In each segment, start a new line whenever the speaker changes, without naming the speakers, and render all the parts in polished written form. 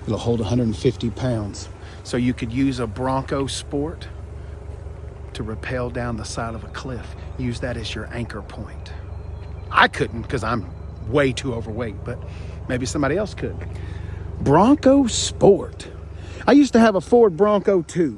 It'll hold 150 pounds. So you could use a Bronco Sport to rappel down the side of a cliff. Use that as your anchor point. I couldn't because I'm way too overweight, but maybe somebody else could. Bronco Sport. I used to have a Ford Bronco II.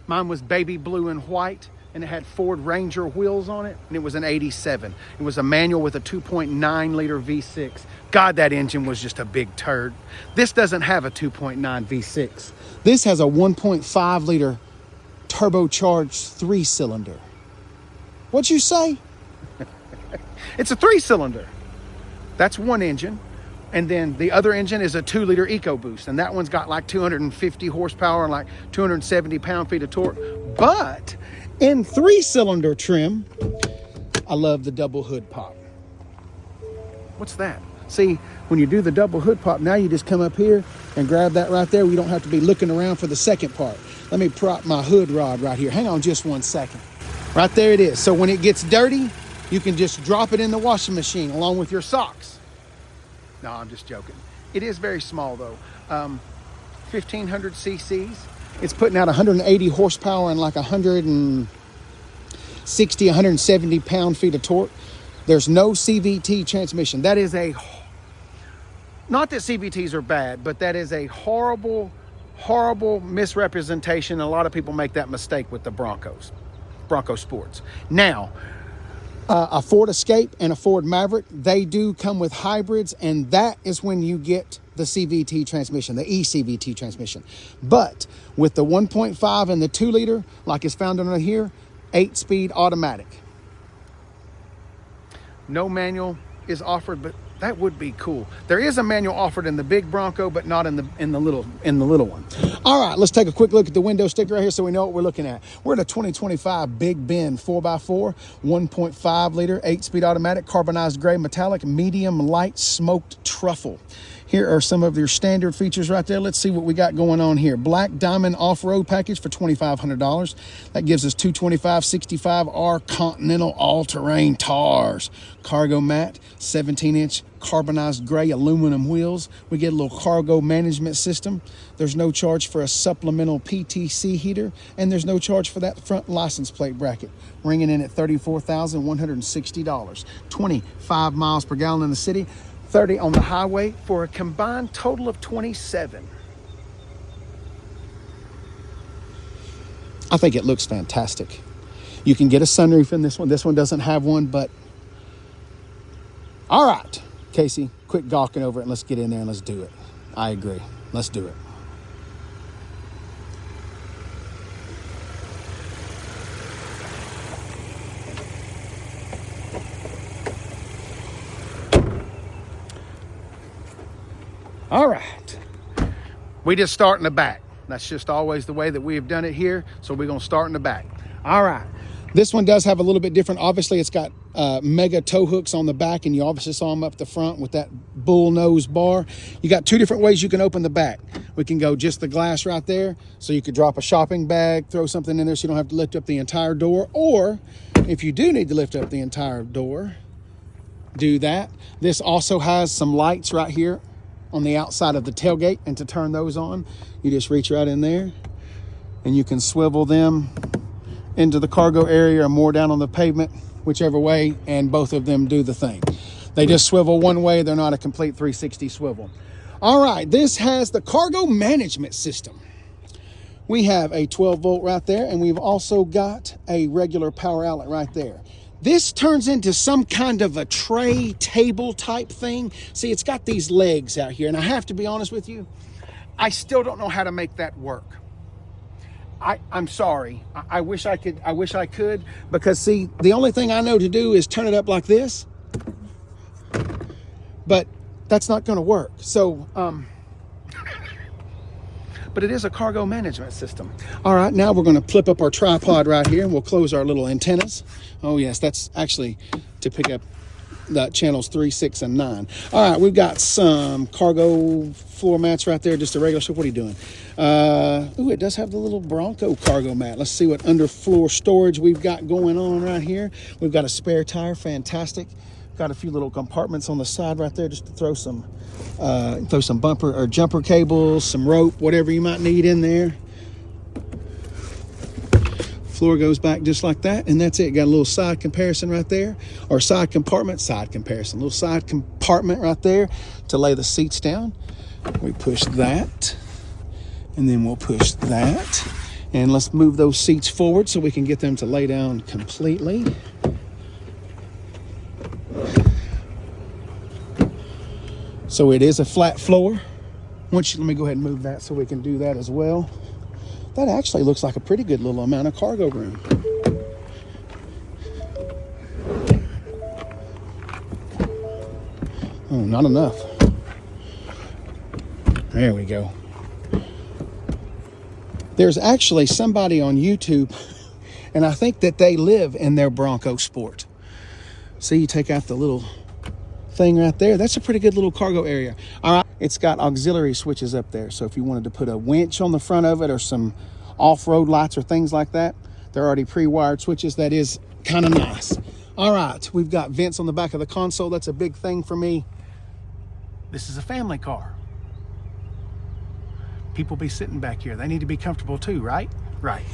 Mine was baby blue and white, and it had Ford Ranger wheels on it, and it was an 87. It was a manual with a 2.9 liter V6. God, that engine was just a big turd. This doesn't have a 2.9 V6. This has a 1.5 liter turbocharged 3-cylinder. What'd you say? It's a 3-cylinder. That's one engine. And then the other engine is a 2-liter EcoBoost. And that one's got like 250 horsepower and like 270 pound-feet of torque. But in 3-cylinder trim, I love the double hood pop. What's that? See, when you do the double hood pop, now you just come up here and grab that right there. We don't have to be looking around for the second part. Let me prop my hood rod right here. Hang on just one second. Right there it is. So when it gets dirty, you can just drop it in the washing machine along with your socks. No, I'm just joking. It is very small though. 1,500 cc's. It's putting out 180 horsepower and like 160, 170 pound-feet of torque. There's no CVT transmission. That is not that CVTs are bad, but that is a horrible misrepresentation. A lot of people make that mistake with the Bronco Sports. Now, a Ford Escape and a Ford Maverick, they do come with hybrids, and that is when you get the CVT transmission, the eCVT transmission. But with the 1.5 and the 2-liter, like is found under here, 8-speed automatic. No manual is offered, but that would be cool. There is a manual offered in the big Bronco, but not in the little one. All right, let's take a quick look at the window sticker right here so we know what we're looking at. We're at a 2025 Big Bend 4x4, 1.5 liter, 8-speed automatic, carbonized gray metallic, medium light smoked truffle. Here are some of your standard features right there. Let's see what we got going on here. Black Diamond Off-Road Package for $2,500. That gives us 225/65R Continental All-Terrain Tars. Cargo mat, 17-inch carbonized gray aluminum wheels. We get a little cargo management system. There's no charge for a supplemental PTC heater, and there's no charge for that front license plate bracket. Ringing in at $34,160. 25 miles per gallon in the city, 30 on the highway for a combined total of 27. I think it looks fantastic. You can get a sunroof in this one. This one doesn't have one, but all right, Casey, quit gawking over it and let's get in there and let's do it. I agree. Let's do it. All right, we just start in the back. That's just always the way that we have done it here. So we're gonna start in the back. All right, this one does have a little bit different. Obviously it's got mega tow hooks on the back, and you obviously saw them up the front with that bull nose bar. You got two different ways you can open the back. We can go just the glass right there. So you could drop a shopping bag, throw something in there so you don't have to lift up the entire door. Or if you do need to lift up the entire door, do that. This also has some lights right here on the outside of the tailgate, and to turn those on, you just reach right in there and you can swivel them into the cargo area or more down on the pavement, whichever way, and both of them do the thing. They just swivel one way. They're not a complete 360 swivel. All right, this has the cargo management system. We have a 12 volt right there, and we've also got a regular power outlet right there. This turns into some kind of a tray table type thing. See, it's got these legs out here, and I have to be honest with you, I still don't know how to make that work. I'm sorry. I wish I could, because see, the only thing I know to do is turn it up like this, but that's not going to work. So, but it is a cargo management system. All right, now we're going to flip up our tripod right here, and we'll close our little antennas. Oh yes, that's actually to pick up the channels 3, 6, and 9. All right, we've got some cargo floor mats right there, just a regular stuff. What are you doing? Ooh, it does have the little Bronco cargo mat. Let's see what underfloor storage we've got going on right here. We've got a spare tire, fantastic. Got a few little compartments on the side right there just to throw some bumper or jumper cables, some rope, whatever you might need in there. Floor goes back just like that, and that's it. Got a little side comparison right there, or side compartment, little side compartment right there to lay the seats down. We push that, and then we'll push that, and let's move those seats forward so we can get them to lay down completely. So it is a flat floor. Let me go ahead and move that so we can do that as well. That actually looks like a pretty good little amount of cargo room. Oh, not enough. There we go. There's actually somebody on YouTube, and I think that they live in their Bronco Sport. See, you take out the little thing right there. That's a pretty good little cargo area. All right, it's got auxiliary switches up there. So if you wanted to put a winch on the front of it or some off-road lights or things like that, they're already pre-wired switches. That is kind of nice. All right, we've got vents on the back of the console. That's a big thing for me. This is a family car. People be sitting back here. They need to be comfortable too, right? Right.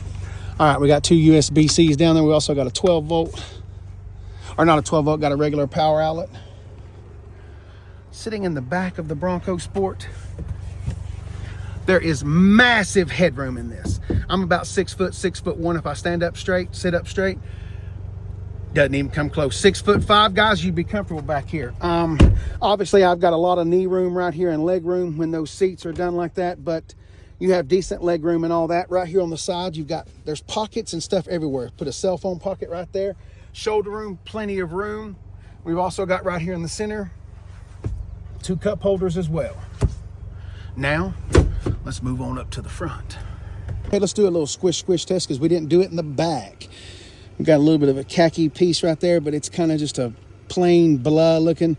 All right, we got 2 USB-Cs down there. We also got a 12 volt, or not a 12 volt, got a regular power outlet. Sitting in the back of the Bronco Sport, there is massive headroom in this. I'm about 6 foot, 6'1" if I stand up straight, sit up straight. Doesn't even come close. 6'5", guys, you'd be comfortable back here. Obviously, I've got a lot of knee room right here and leg room when those seats are done like that, but you have decent leg room and all that. Right here on the side, there's pockets and stuff everywhere. Put a cell phone pocket right there. Shoulder room, plenty of room. We've also got right here in the center 2 cup holders as well. Now, let's move on up to the front. Okay, let's do a little squish test because we didn't do it in the back. We've got a little bit of a khaki piece right there, but it's kind of just a plain blah looking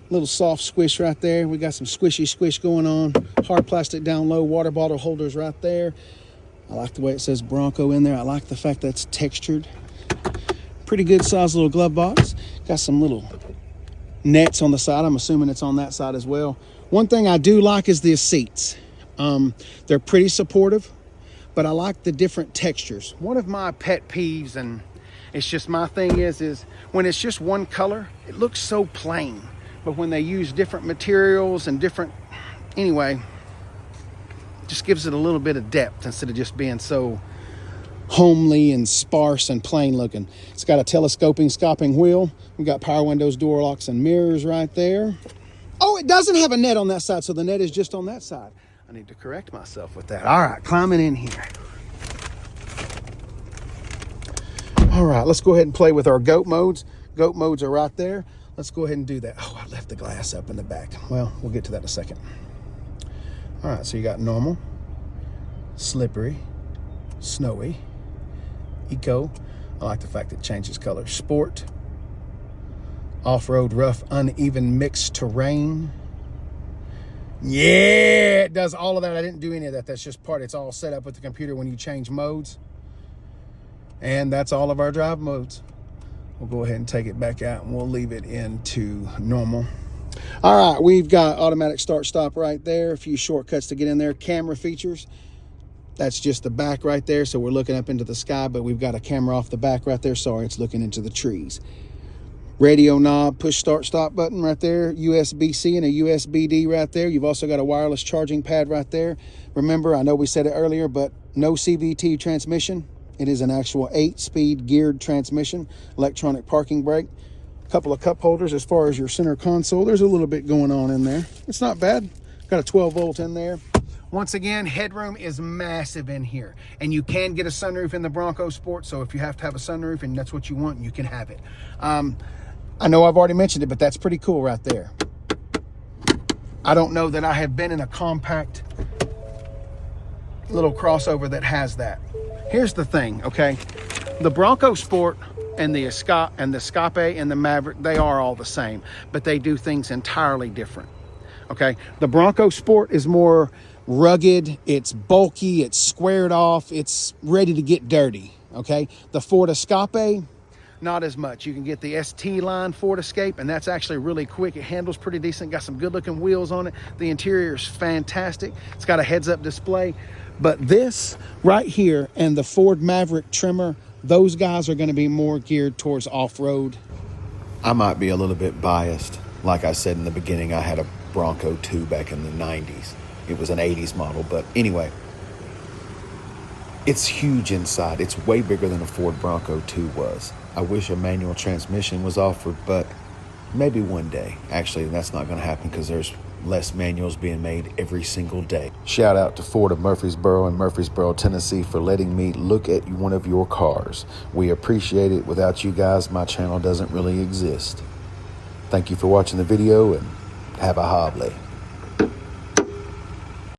little soft squish right there. We got some squishy squish going on. Hard plastic down low, water bottle holders right there. I like the way it says Bronco in there. I like the fact that it's textured. Pretty good size little glove box. Got some little nets on the side. I'm assuming it's on that side as well. One thing I do like is the seats. They're pretty supportive, but I like the different textures. One of my pet peeves, and it's just my thing, is when it's just one color, it looks so plain. But when they use different materials and anyway, just gives it a little bit of depth instead of just being so homely and sparse and plain looking. It's got a telescoping stopping wheel. We've got power windows, door locks, and mirrors right there. Oh, it doesn't have a net on that side, so the net is just on that side. I need to correct myself with that. All right, climbing in here. All right, let's go ahead and play with our goat modes. Goat modes are right there. Let's go ahead and do that. Oh, I left the glass up in the back. Well, we'll get to that in a second. All right, so you got normal, slippery, snowy, eco. I like the fact it changes colors. Sport, off-road, rough, uneven, mixed terrain. Yeah, it does all of that. I didn't do any of that. That's just it's all set up with the computer when you change modes. And that's all of our drive modes. We'll go ahead and take it back out and we'll leave it into normal. All right, we've got automatic start stop right there. A few shortcuts to get in there. Camera features. That's just the back right there. So we're looking up into the sky, but we've got a camera off the back right there. Sorry, it's looking into the trees. Radio knob, push start stop button right there. USB-C and a USB-D right there. You've also got a wireless charging pad right there. Remember, I know we said it earlier, but no CVT transmission. It is an actual 8-speed geared transmission. Electronic parking brake. A couple of cup holders as far as your center console. There's a little bit going on in there. It's not bad. Got a 12 volt in there. Once again, headroom is massive in here. And you can get a sunroof in the Bronco Sport. So if you have to have a sunroof and that's what you want, you can have it. I know I've already mentioned it, but that's pretty cool right there. I don't know that I have been in a compact little crossover that has that. Here's the thing, okay? The Bronco Sport and the Escape and the Maverick, they are all the same, but they do things entirely different. Okay, the Bronco Sport is more rugged, it's bulky, it's squared off, it's ready to get dirty. Okay, the Ford Escape, not as much. You can get the ST line Ford Escape, and that's actually really quick. It handles pretty decent, got some good looking wheels on it. The interior is fantastic. It's got a heads up display. But this right here and the Ford Maverick trimmer, those guys are going to be more geared towards off-road.
I might be a little bit biased. Like I said in the beginning, I had a Bronco II back in the 90s. It was an 80s model, but anyway, it's huge inside. It's way bigger than a Ford Bronco II was. I wish a manual transmission was offered, but maybe one day. Actually, that's not going to happen because there's less manuals being made every single day. Shout out to Ford of Murfreesboro in Murfreesboro, Tennessee for letting me look at one of your cars. We appreciate it. Without you guys, my channel doesn't really exist. Thank you for watching the video and have a hobby.